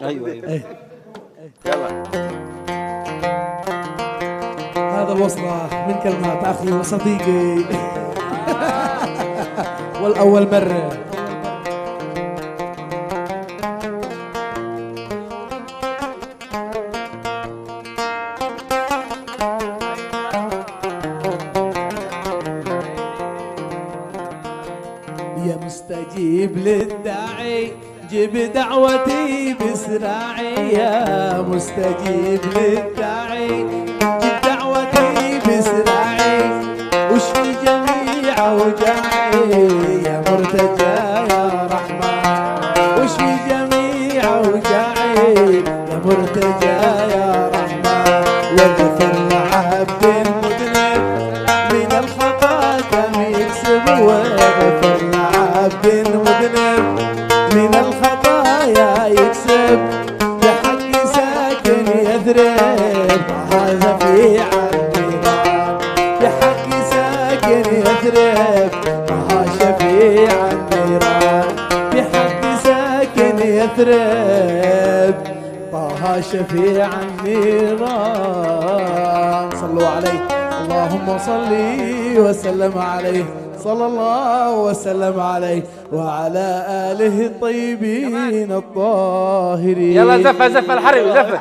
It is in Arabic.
ايوه ايوه يلا. هذا الوصلة من كلمات أخي وصديقي والأول مرة. يا مستجيب للداعي جيب دعوتي بسراعي، يا مستجيب للداعي جيب دعوتي بسراعي، واشفي جميع اوجاعي يا مرتجى يا رحمن، واشفي جميع اوجاعي يا مرتجى يا رحمن، واغفر لعبد مذنب من الخطا كم يكسب، واغفر لعبد مذنب من الخطايا يكسب، بحق ساكن يثرب هذا في النيران، بحق ساكن يثرب مع شفيع النيران، بحق ساكن يثرب طه شفيع النيران. صلوا عليه اللهم صل وسلم عليه، صلى الله وسلم عليه وعلى آله الطيبين الطاهرين. يلا زفة زفة الحرب زفة.